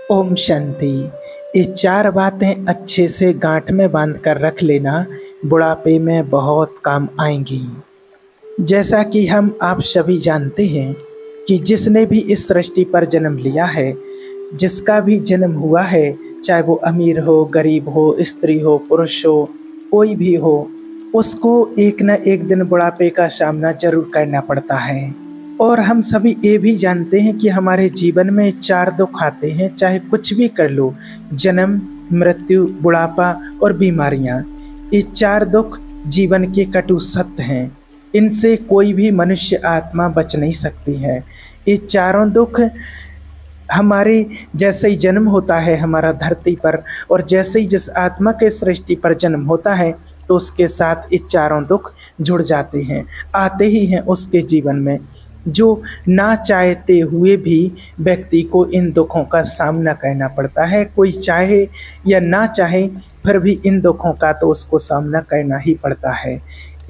ओम शांति। ये चार बातें अच्छे से गांठ में बांध कर रख लेना, बुढ़ापे में बहुत काम आएंगी। जैसा कि हम आप सभी जानते हैं कि जिसने भी इस सृष्टि पर जन्म लिया है, जिसका भी जन्म हुआ है, चाहे वो अमीर हो, गरीब हो, स्त्री हो, पुरुष हो, कोई भी हो, उसको एक न एक दिन बुढ़ापे का सामना जरूर करना पड़ता है। और हम सभी ये भी जानते हैं कि हमारे जीवन में चार दुख आते हैं, चाहे कुछ भी कर लो, जन्म, मृत्यु, बुढ़ापा और बीमारियां। ये चार दुख जीवन के कटु सत्य हैं। इनसे कोई भी मनुष्य आत्मा बच नहीं सकती है। ये चारों दुख हमारे जैसे ही जन्म होता है हमारा धरती पर, और जैसे ही जिस आत्मा के सृष्टि पर जन्म होता है तो उसके साथ ये चारों दुख जुड़ जाते हैं, आते ही हैं उसके जीवन में, जो ना चाहते हुए भी व्यक्ति को इन दुखों का सामना करना पड़ता है। कोई चाहे या ना चाहे फिर भी इन दुखों का तो उसको सामना करना ही पड़ता है।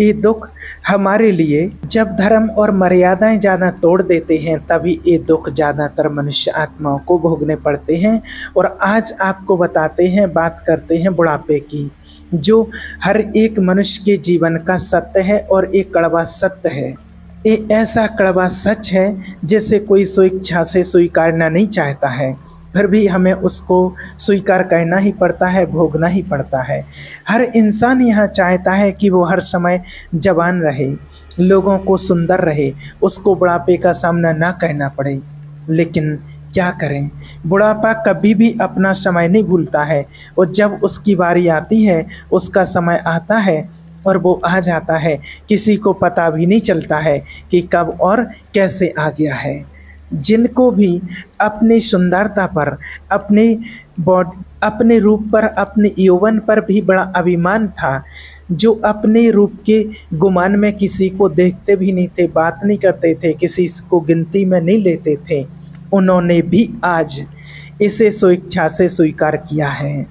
ये दुख हमारे लिए जब धर्म और मर्यादाएं ज़्यादा तोड़ देते हैं तभी ये दुख ज़्यादातर मनुष्य आत्माओं को भोगने पड़ते हैं। और आज आपको बताते हैं, बात करते हैं बुढ़ापे की, जो हर एक मनुष्य के जीवन का सत्य है और एक कड़वा सत्य है। ये ऐसा कड़वा सच है जिसे कोई स्वेच्छा से स्वीकारना नहीं चाहता है, फिर भी हमें उसको स्वीकार करना ही पड़ता है, भोगना ही पड़ता है। हर इंसान यहाँ चाहता है कि वो हर समय जवान रहे, लोगों को सुंदर रहे, उसको बुढ़ापे का सामना ना करना पड़े। लेकिन क्या करें, बुढ़ापा कभी भी अपना समय नहीं भूलता है, और जब उसकी बारी आती है, उसका समय आता है और वो आ जाता है, किसी को पता भी नहीं चलता है कि कब और कैसे आ गया है। जिनको भी अपनी सुंदरता पर, अपने बॉडी, अपने रूप पर, अपने यौवन पर भी बड़ा अभिमान था, जो अपने रूप के गुमान में किसी को देखते भी नहीं थे, बात नहीं करते थे, किसी को गिनती में नहीं लेते थे, उन्होंने भी आज इसे स्वेच्छा से स्वीकार किया है।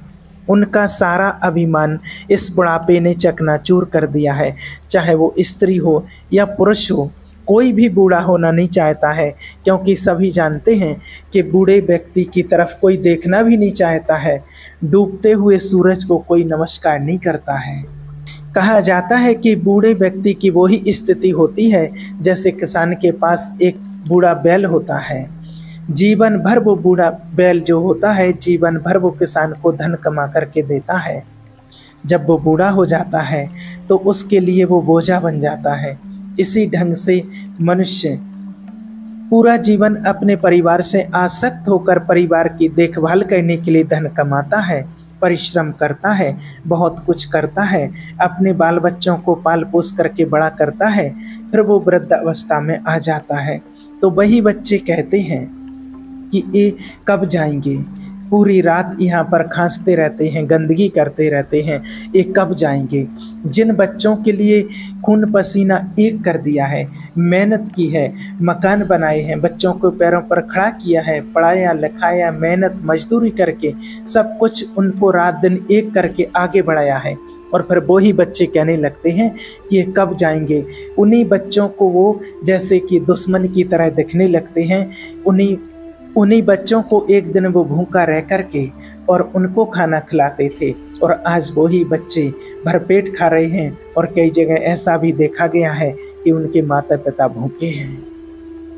उनका सारा अभिमान इस बुढ़ापे ने चकनाचूर कर दिया है। चाहे वो स्त्री हो या पुरुष हो, कोई भी बूढ़ा होना नहीं चाहता है, क्योंकि सभी जानते हैं कि बूढ़े व्यक्ति की तरफ कोई देखना भी नहीं चाहता है। डूबते हुए सूरज को कोई नमस्कार नहीं करता है। कहा जाता है कि बूढ़े व्यक्ति की वही स्थिति होती है जैसे किसान के पास एक बूढ़ा बैल होता है। जीवन भर वो बूढ़ा बैल जो होता है, जीवन भर वो किसान को धन कमा करके देता है। जब वो बूढ़ा हो जाता है तो उसके लिए वो बोझा बन जाता है। इसी ढंग से मनुष्य पूरा जीवन अपने परिवार से आसक्त होकर परिवार की देखभाल करने के लिए धन कमाता है, परिश्रम करता है, बहुत कुछ करता है, अपने बाल बच्चों को पाल पोस करके बड़ा करता है। फिर वो वृद्धावस्था में आ जाता है तो वही बच्चे कहते हैं कि ये कब जाएंगे, पूरी रात यहाँ पर खांसते रहते हैं, गंदगी करते रहते हैं, ये कब जाएंगे। जिन बच्चों के लिए खून पसीना एक कर दिया है, मेहनत की है, मकान बनाए हैं, बच्चों को पैरों पर खड़ा किया है, पढ़ाया लिखाया, मेहनत मजदूरी करके सब कुछ उनको रात दिन एक करके आगे बढ़ाया है, और फिर वही बच्चे कहने लगते हैं कि ये कब जाएंगे। उन्हीं बच्चों को वो जैसे कि दुश्मन की तरह दिखने लगते हैं। उन्हीं बच्चों को एक दिन वो भूखा रह करके और उनको खाना खिलाते थे, और आज वही बच्चे भरपेट खा रहे हैं। और कई जगह ऐसा भी देखा गया है कि उनके माता पिता भूखे हैं।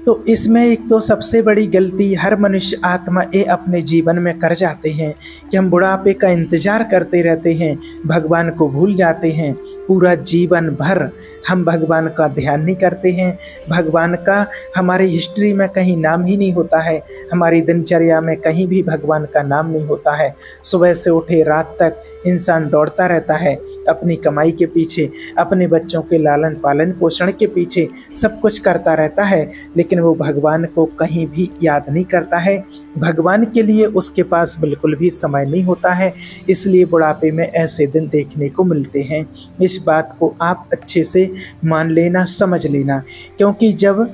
तो इसमें एक तो सबसे बड़ी गलती हर मनुष्य आत्मा ये अपने जीवन में कर जाते हैं कि हम बुढ़ापे का इंतजार करते रहते हैं, भगवान को भूल जाते हैं। पूरा जीवन भर हम भगवान का ध्यान नहीं करते हैं, भगवान का हमारी हिस्ट्री में कहीं नाम ही नहीं होता है, हमारी दिनचर्या में कहीं भी भगवान का नाम नहीं होता है। सुबह से उठे रात तक इंसान दौड़ता रहता है अपनी कमाई के पीछे, अपने बच्चों के लालन पालन पोषण के पीछे, सब कुछ करता रहता है, लेकिन वो भगवान को कहीं भी याद नहीं करता है। भगवान के लिए उसके पास बिल्कुल भी समय नहीं होता है। इसलिए बुढ़ापे में ऐसे दिन देखने को मिलते हैं। इस बात को आप अच्छे से मान लेना, समझ लेना, क्योंकि जब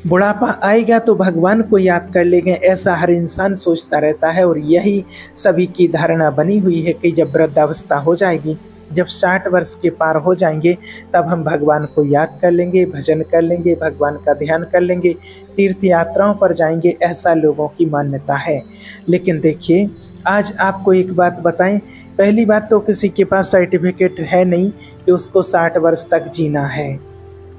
बुढ़ापा आएगा तो भगवान को याद कर लेंगे, ऐसा हर इंसान सोचता रहता है। और यही सभी की धारणा बनी हुई है कि जब वृद्धावस्था हो जाएगी, जब 60 वर्ष के पार हो जाएंगे, तब हम भगवान को याद कर लेंगे, भजन कर लेंगे, भगवान का ध्यान कर लेंगे, तीर्थ यात्राओं पर जाएंगे, ऐसा लोगों की मान्यता है। लेकिन देखिए, आज आपको एक बात बताएं, पहली बात तो किसी के पास सर्टिफिकेट है नहीं कि उसको 60 वर्ष तक जीना है।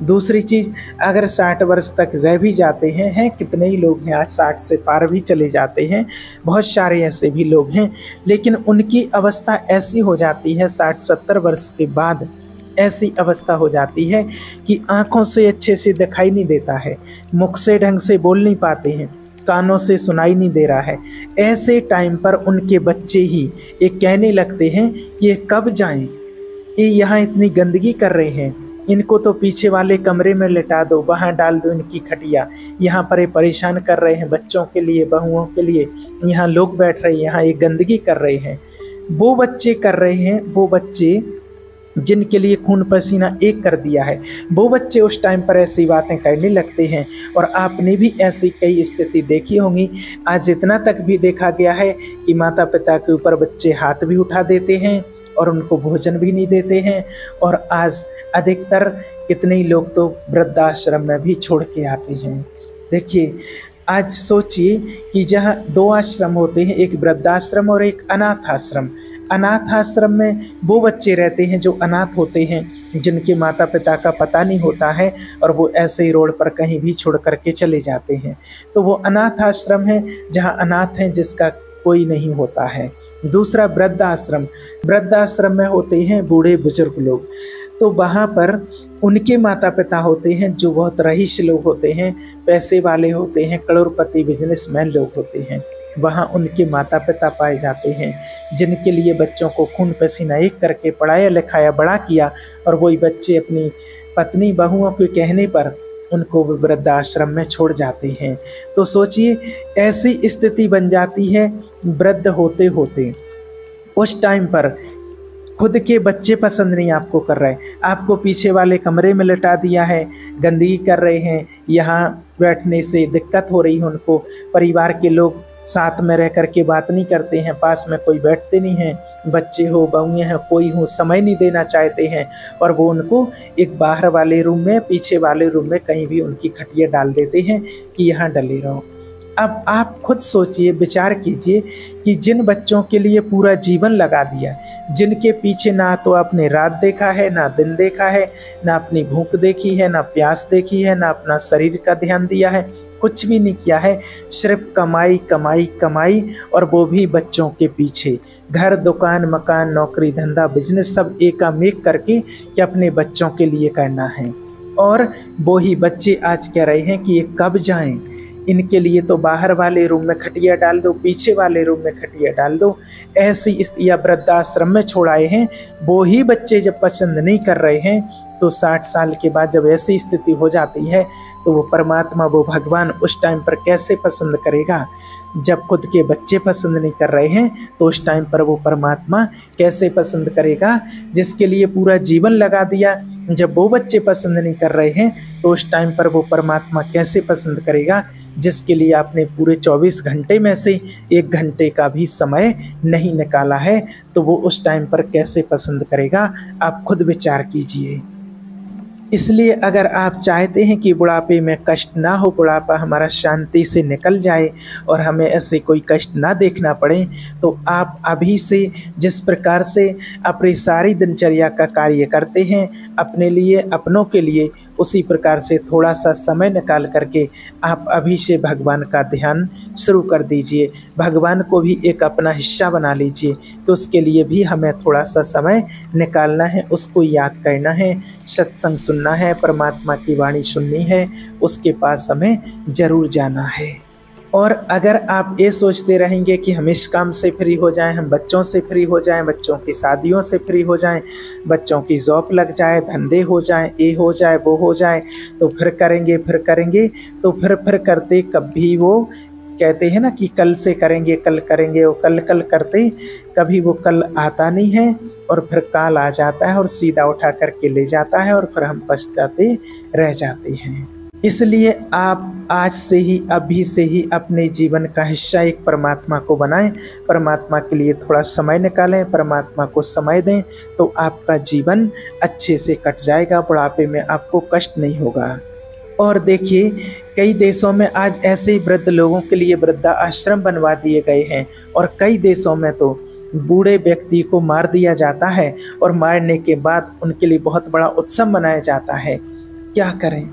दूसरी चीज़, अगर 60 वर्ष तक रह भी जाते हैं कितने ही लोग हैं आज 60 से पार भी चले जाते हैं, बहुत सारे ऐसे भी लोग हैं, लेकिन उनकी अवस्था ऐसी हो जाती है 60-70 वर्ष के बाद ऐसी अवस्था हो जाती है कि आँखों से अच्छे से दिखाई नहीं देता है, मुख से ढंग से बोल नहीं पाते हैं, कानों से सुनाई नहीं दे रहा है। ऐसे टाइम पर उनके बच्चे ही एक कहने लगते हैं कि ये कब जाएं, ये यहाँ इतनी गंदगी कर रहे हैं, इनको तो पीछे वाले कमरे में लिटा दो, वहाँ डाल दो इनकी खटिया, यहाँ पर ये परेशान कर रहे हैं बच्चों के लिए, बहुओं के लिए, यहाँ लोग बैठ रहे हैं, यहाँ ये गंदगी कर रहे हैं। वो बच्चे कर रहे हैं, वो बच्चे जिनके लिए खून पसीना एक कर दिया है, वो बच्चे उस टाइम पर ऐसी बातें करने लगते हैं। और आपने भी ऐसी कई स्थिति देखी होंगी। आज इतना तक भी देखा गया है कि माता पिता के ऊपर बच्चे हाथ भी उठा देते हैं और उनको भोजन भी नहीं देते हैं। और आज अधिकतर कितने ही लोग तो वृद्धाश्रम में भी छोड़ के आते हैं। देखिए, आज सोचिए कि जहाँ 2 आश्रम होते हैं, एक वृद्धाश्रम और एक अनाथ आश्रम। अनाथ आश्रम में वो बच्चे रहते हैं जो अनाथ होते हैं, जिनके माता पिता का पता नहीं होता है और वो ऐसे ही रोड पर कहीं भी छोड़ करके चले जाते हैं। तो वो अनाथ आश्रम है जहाँ अनाथ हैं, जिसका कोई नहीं होता है। दूसरा वृद्धाश्रम, वृद्धाश्रम में होते हैं बूढ़े बुजुर्ग लोग, तो वहाँ पर उनके माता पिता होते हैं जो बहुत रईस लोग होते हैं, पैसे वाले होते हैं, करोड़पति बिजनेसमैन लोग होते हैं। वहाँ उनके माता पिता पाए जाते हैं जिनके लिए बच्चों को खून पसीना एक करके पढ़ाया लिखाया बड़ा किया, और वही बच्चे अपनी पत्नी बहुओं के कहने पर उनको वृद्धाश्रम में छोड़ जाते हैं। तो सोचिए, ऐसी स्थिति बन जाती है वृद्ध होते होते। उस टाइम पर खुद के बच्चे पसंद नहीं आपको कर रहे, आपको पीछे वाले कमरे में लिटा दिया है, गंदगी कर रहे हैं, यहाँ बैठने से दिक्कत हो रही है उनको, परिवार के लोग साथ में रह कर के बात नहीं करते हैं, पास में कोई बैठते नहीं हैं, बच्चे हो बहुएं हैं कोई हो समय नहीं देना चाहते हैं, और वो उनको एक बाहर वाले रूम में, पीछे वाले रूम में कहीं भी उनकी खटिया डाल देते हैं कि यहाँ डले रहो। अब आप खुद सोचिए, विचार कीजिए कि जिन बच्चों के लिए पूरा जीवन लगा दिया, जिनके पीछे ना तो आपने रात देखा है, ना दिन देखा है, ना अपनी भूख देखी है, ना प्यास देखी है, ना अपना शरीर का ध्यान दिया है, कुछ भी नहीं किया है, सिर्फ कमाई कमाई कमाई, और वो भी बच्चों के पीछे। घर दुकान मकान नौकरी धंधा बिजनेस सब एकामेक करके कि अपने बच्चों के लिए करना है। और वो ही बच्चे आज कह रहे हैं कि ये कब जाएं, इनके लिए तो बाहर वाले रूम में खटिया डाल दो, पीछे वाले रूम में खटिया डाल दो। ऐसी या वृद्धाश्रम में छोड़ाए हैं, वो ही बच्चे जब पसंद नहीं कर रहे हैं, तो 60 साल के बाद जब ऐसी स्थिति हो जाती है, तो वो परमात्मा, वो भगवान उस टाइम पर कैसे पसंद करेगा। जब खुद के बच्चे पसंद नहीं कर रहे हैं, तो उस टाइम पर वो परमात्मा कैसे पसंद करेगा, जिसके लिए पूरा जीवन लगा दिया। जब वो बच्चे पसंद नहीं कर रहे हैं, तो उस टाइम पर वो परमात्मा कैसे पसंद करेगा, जिसके लिए आपने पूरे 24 घंटे में से 1 घंटे का भी समय नहीं निकाला है, तो वो उस टाइम पर कैसे पसंद करेगा। आप खुद विचार कीजिए। इसलिए अगर आप चाहते हैं कि बुढ़ापे में कष्ट ना हो, बुढ़ापा हमारा शांति से निकल जाए और हमें ऐसे कोई कष्ट ना देखना पड़े, तो आप अभी से जिस प्रकार से अपनी सारी दिनचर्या का कार्य करते हैं अपने लिए, अपनों के लिए, उसी प्रकार से थोड़ा सा समय निकाल करके आप अभी से भगवान का ध्यान शुरू कर दीजिए। भगवान को भी एक अपना हिस्सा बना लीजिए कि उसके लिए भी हमें थोड़ा सा समय निकालना है, उसको याद करना है, सत्संग सुनना है, परमात्मा की वाणी सुननी है, उसके पास हमें जरूर जाना है। और अगर आप ये सोचते रहेंगे कि हम इस काम से फ्री हो जाएं, हम बच्चों से फ्री हो जाएं, बच्चों की शादियों से फ्री हो जाएं, बच्चों की जॉब लग जाए, धंधे हो जाएं, ये हो जाए वो हो जाए, तो फिर करेंगे तो फिर करते कभी वो कहते हैं ना कि कल से करेंगे कल करेंगे, वो कल करते कभी वो कल आता नहीं है, और फिर काल आ जाता है और सीधा उठा करके ले जाता है, और फिर हम पछताते रह जाते हैं। इसलिए आप आज से ही, अभी से ही अपने जीवन का हिस्सा एक परमात्मा को बनाएं, परमात्मा के लिए थोड़ा समय निकालें, परमात्मा को समय दें, तो आपका जीवन अच्छे से कट जाएगा, बुढ़ापे में आपको कष्ट नहीं होगा। और देखिए, कई देशों में आज ऐसे ही वृद्ध लोगों के लिए वृद्धा आश्रम बनवा दिए गए हैं, और कई देशों में तो बूढ़े व्यक्ति को मार दिया जाता है और मारने के बाद उनके लिए बहुत बड़ा उत्सव मनाया जाता है। क्या करें,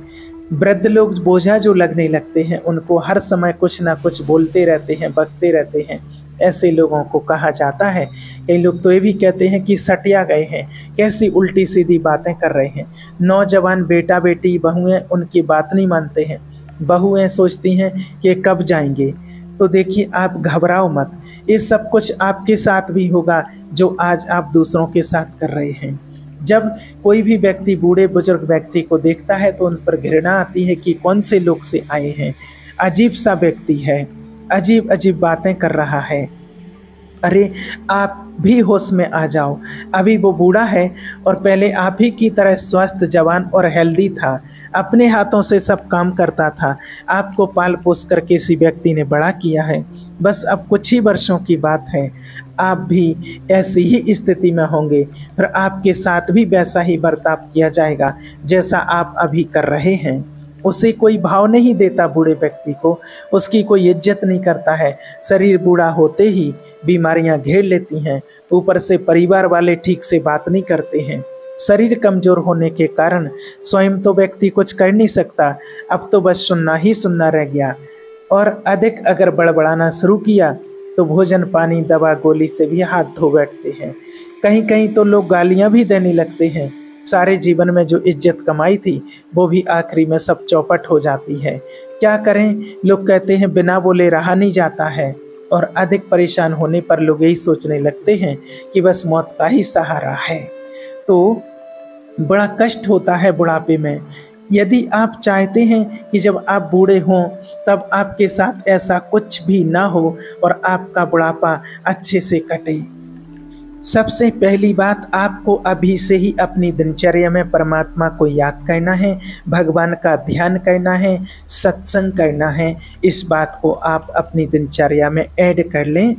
वृद्ध लोग बोझा जो लगने लगते हैं, उनको हर समय कुछ ना कुछ बोलते रहते हैं, बकते रहते हैं। ऐसे लोगों को कहा जाता है, कई लोग तो ये भी कहते हैं कि सटिया गए हैं, कैसी उल्टी सीधी बातें कर रहे हैं। नौजवान बेटा बेटी बहुएं उनकी बात नहीं मानते हैं, बहुएं सोचती हैं कि कब जाएंगे। तो देखिए, आप घबराओ मत, ये सब कुछ आपके साथ भी होगा जो आज आप दूसरों के साथ कर रहे हैं। जब कोई भी व्यक्ति बूढ़े बुजुर्ग व्यक्ति को देखता है तो उन पर घृणा आती है कि कौन से लोग से आए हैं, अजीब सा व्यक्ति है, अजीब अजीब बातें कर रहा है। अरे आप भी होश में आ जाओ, अभी वो बूढ़ा है और पहले आप ही की तरह स्वस्थ, जवान और हेल्दी था, अपने हाथों से सब काम करता था, आपको पाल पोस कर किसी व्यक्ति ने बड़ा किया है। बस अब कुछ ही वर्षों की बात है, आप भी ऐसी ही स्थिति में होंगे, फिर आपके साथ भी वैसा ही बर्ताव किया जाएगा जैसा आप अभी कर रहे हैं। उसे कोई भाव नहीं देता, बूढ़े व्यक्ति को उसकी कोई इज्जत नहीं करता है। शरीर बूढ़ा होते ही बीमारियां घेर लेती हैं, ऊपर से परिवार वाले ठीक से बात नहीं करते हैं। शरीर कमजोर होने के कारण स्वयं तो व्यक्ति कुछ कर नहीं सकता, अब तो बस सुनना ही सुनना रह गया। और अधिक अगर बड़बड़ाना शुरू किया तो भोजन पानी दवा गोली से भी हाथ धो बैठते हैं। कहीं कहीं तो लोग गालियां भी देने लगते हैं। सारे जीवन में जो इज्जत कमाई थी वो भी आखिरी में सब चौपट हो जाती है। क्या करें, लोग कहते हैं बिना बोले रहा नहीं जाता है, और अधिक परेशान होने पर लोग यही सोचने लगते हैं कि बस मौत का ही सहारा है। तो बड़ा कष्ट होता है बुढ़ापे में। यदि आप चाहते हैं कि जब आप बूढ़े हों तब आपके साथ ऐसा कुछ भी ना हो और आपका बुढ़ापा अच्छे से कटे, सबसे पहली बात, आपको अभी से ही अपनी दिनचर्या में परमात्मा को याद करना है, भगवान का ध्यान करना है, सत्संग करना है। इस बात को आप अपनी दिनचर्या में ऐड कर लें।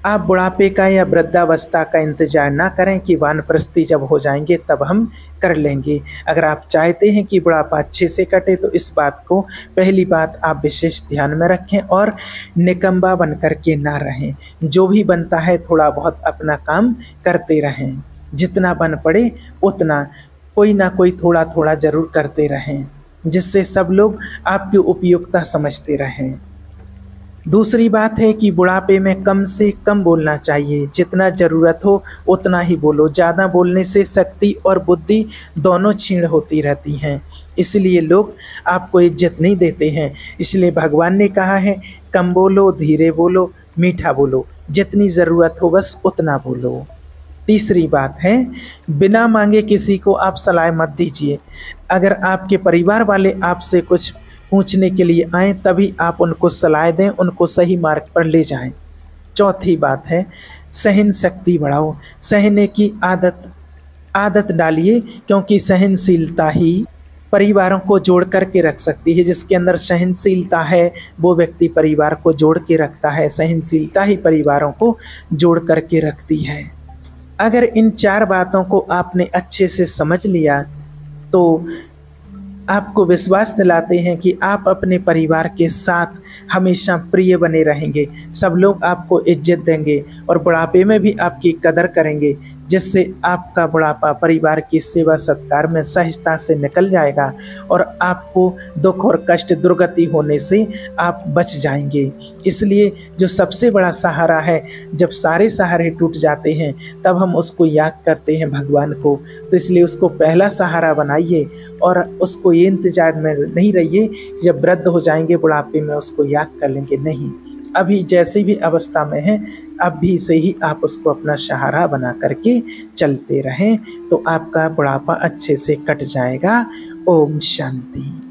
आप बुढ़ापे का या वृद्धावस्था का इंतजार ना करें कि वानप्रस्थी जब हो जाएंगे तब हम कर लेंगे। अगर आप चाहते हैं कि बुढ़ापा अच्छे से कटे तो इस बात को, पहली बात, आप विशेष ध्यान में रखें और निकम्मा बन कर के ना रहें। जो भी बनता है थोड़ा बहुत अपना काम करते रहें, जितना बन पड़े उतना कोई ना कोई थोड़ा थोड़ा ज़रूर करते रहें, जिससे सब लोग आपकी उपयोगिता समझते रहें। दूसरी बात है कि बुढ़ापे में कम से कम बोलना चाहिए, जितना ज़रूरत हो उतना ही बोलो। ज़्यादा बोलने से शक्ति और बुद्धि दोनों क्षीण होती रहती हैं, इसलिए लोग आपको इज्जत नहीं देते हैं। इसलिए भगवान ने कहा है, कम बोलो, धीरे बोलो, मीठा बोलो, जितनी ज़रूरत हो बस उतना बोलो। तीसरी बात है, बिना मांगे किसी को आप सलाह मत दीजिए। अगर आपके परिवार वाले आपसे कुछ पूछने के लिए आएँ तभी आप उनको सलाह दें, उनको सही मार्ग पर ले जाएं। चौथी बात है, सहन शक्ति बढ़ाओ, सहने की आदत डालिए, क्योंकि सहनशीलता ही परिवारों को जोड़ कर के रख सकती है। जिसके अंदर सहनशीलता है वो व्यक्ति परिवार को जोड़ के रखता है, सहनशीलता ही परिवारों को जोड़ कर के रखती है। अगर इन 4 बातों को आपने अच्छे से समझ लिया तो आपको विश्वास दिलाते हैं कि आप अपने परिवार के साथ हमेशा प्रिय बने रहेंगे। सब लोग आपको इज्जत देंगे और बुढ़ापे में भी आपकी कदर करेंगे, जिससे आपका बुढ़ापा परिवार की सेवा सत्कार में सहजता से निकल जाएगा और आपको दुख और कष्ट, दुर्गति होने से आप बच जाएंगे। इसलिए जो सबसे बड़ा सहारा है, जब सारे सहारे टूट जाते हैं तब हम उसको याद करते हैं, भगवान को। तो इसलिए उसको पहला सहारा बनाइए और उसको ये इंतजार में नहीं रहिए जब वृद्ध हो जाएंगे बुढ़ापे में उसको याद कर लेंगे। नहीं, अभी जैसी भी अवस्था में है अभी से ही आप उसको अपना सहारा बना करके चलते रहें तो आपका बुढ़ापा अच्छे से कट जाएगा। ओम शांति।